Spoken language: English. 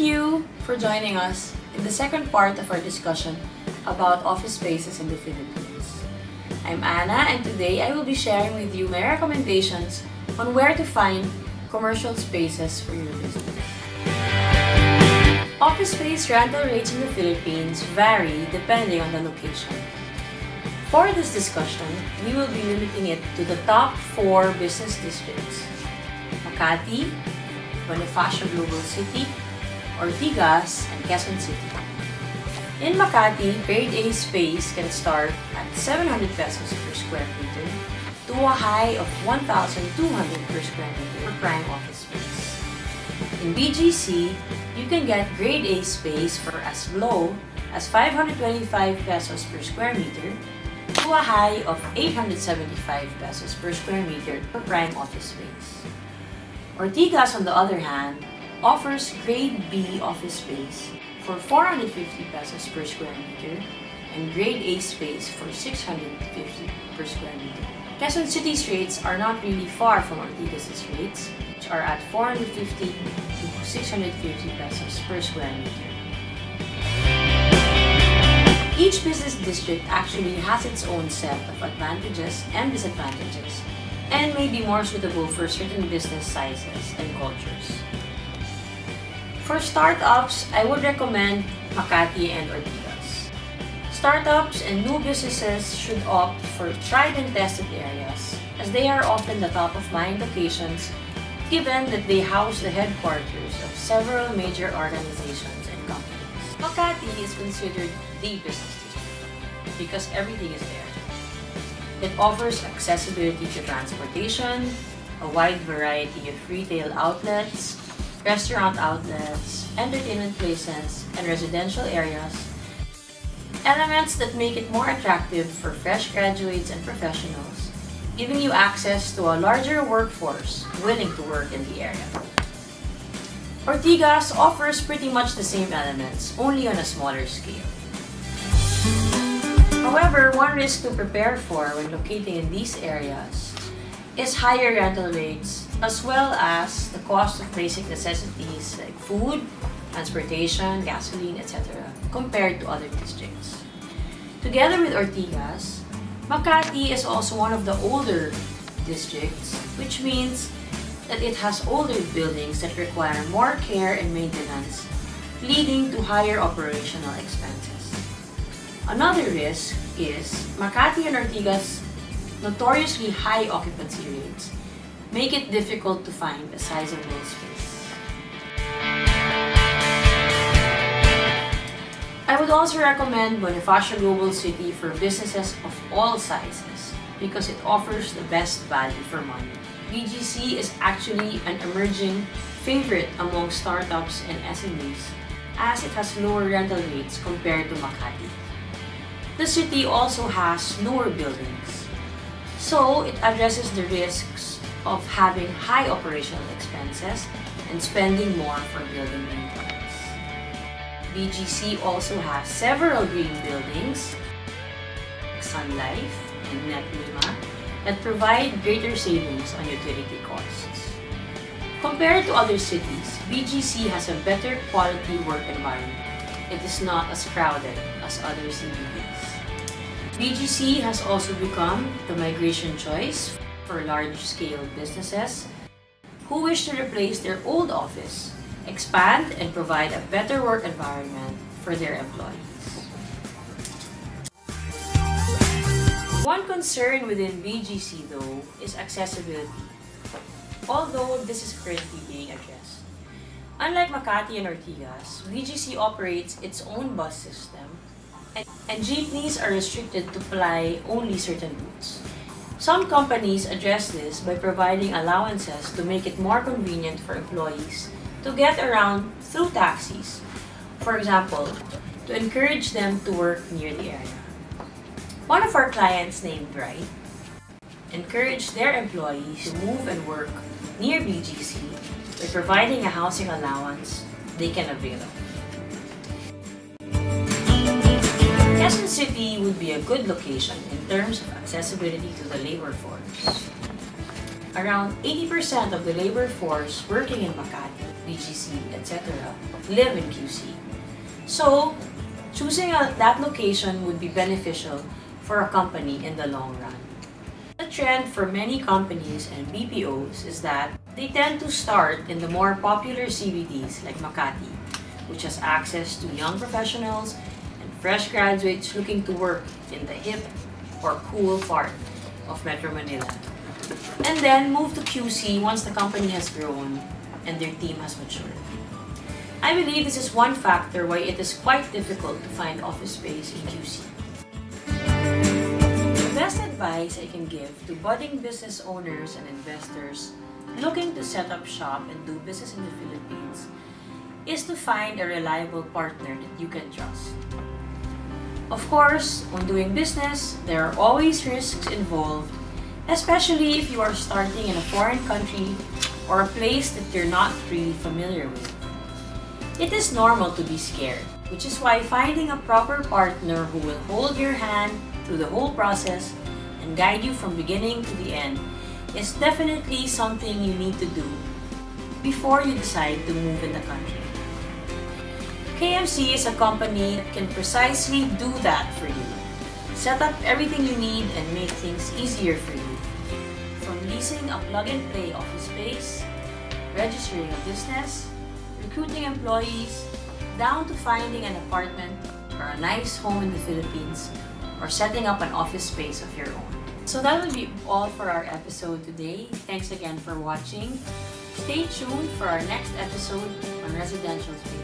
you for joining us in the second part of our discussion about office spaces in the Philippines. I'm Anna, and today I will be sharing with you my recommendations on where to find commercial spaces for your business. Office space rental rates in the Philippines vary depending on the location. For this discussion, we will be limiting it to the top 4 business districts: Makati, Bonifacio Global City, Ortigas, and Quezon City. In Makati, Grade A space can start at 700 pesos per square meter to a high of 1,200 per square meter for prime office space. In BGC, you can get Grade A space for as low as 525 pesos per square meter to a high of 875 pesos per square meter for prime office space. Ortigas, on the other hand, offers Grade B office space for 450 pesos per square meter and Grade A space for 650 per square meter. Quezon City's rates are not really far from Ortigas' rates, which are at 450 to 650 pesos per square meter. Each business district actually has its own set of advantages and disadvantages, and may be more suitable for certain business sizes and cultures. For startups, I would recommend Makati and Ortigas. Startups and new businesses should opt for tried and tested areas, as they are often the top-of-mind locations, given that they house the headquarters of several major organizations and companies. Makati is considered the business district because everything is there. It offers accessibility to transportation, a wide variety of retail outlets, restaurant outlets, entertainment places, and residential areas, elements that make it more attractive for fresh graduates and professionals, giving you access to a larger workforce willing to work in the area. Ortigas offers pretty much the same elements, only on a smaller scale. However, one risk to prepare for when locating in these areas is higher rental rates, as well as the cost of basic necessities like food, transportation, gasoline, etc., compared to other districts. Together with Ortigas, Makati is also one of the older districts, which means that it has older buildings that require more care and maintenance, leading to higher operational expenses. Another risk is Makati and Ortigas' notoriously high occupancy rates make it difficult to find a sizable space. I would also recommend Bonifacio Global City for businesses of all sizes because it offers the best value for money. BGC is actually an emerging favorite among startups and SMEs as it has lower rental rates compared to Makati. The city also has newer buildings, so it addresses the risks of having high operational expenses and spending more for building maintenance. BGC also has several green buildings, like Sun Life and Net Lima, that provide greater savings on utility costs. Compared to other cities, BGC has a better quality work environment. It is not as crowded as other CBDs. BGC has also become the migration choice for large-scale businesses who wish to replace their old office, expand, and provide a better work environment for their employees. One concern within BGC, though, is accessibility, although this is currently being addressed. Unlike Makati and Ortigas, BGC operates its own bus system, and jeepneys are restricted to ply only certain routes. Some companies address this by providing allowances to make it more convenient for employees to get around through taxis, for example, to encourage them to work near the area. One of our clients, named Bright, encouraged their employees to move and work near BGC by providing a housing allowance they can avail of. Quezon City would be a good location in terms of accessibility to the labor force. Around 80% of the labor force working in Makati BGC, etc. live in QC. So, choosing that location would be beneficial for a company in the long run. The trend for many companies and BPOs is that they tend to start in the more popular CBDs like Makati, which has access to young professionals and fresh graduates looking to work in the hip or cool part of Metro Manila. And then move to QC once the company has grown and their team has matured. I believe this is one factor why it is quite difficult to find office space in QC. The best advice I can give to budding business owners and investors looking to set up shop and do business in the Philippines is to find a reliable partner that you can trust. Of course, when doing business, there are always risks involved, especially if you are starting in a foreign country or a place that you're not really familiar with. It is normal to be scared, which is why finding a proper partner who will hold your hand through the whole process and guide you from beginning to the end is definitely something you need to do before you decide to move in the country. KMC is a company that can precisely do that for you. Set up everything you need and make things easier for you. From leasing a plug-and-play office space, registering a business, recruiting employees, down to finding an apartment or a nice home in the Philippines, or setting up an office space of your own. So that will be all for our episode today. Thanks again for watching. Stay tuned for our next episode on residential space.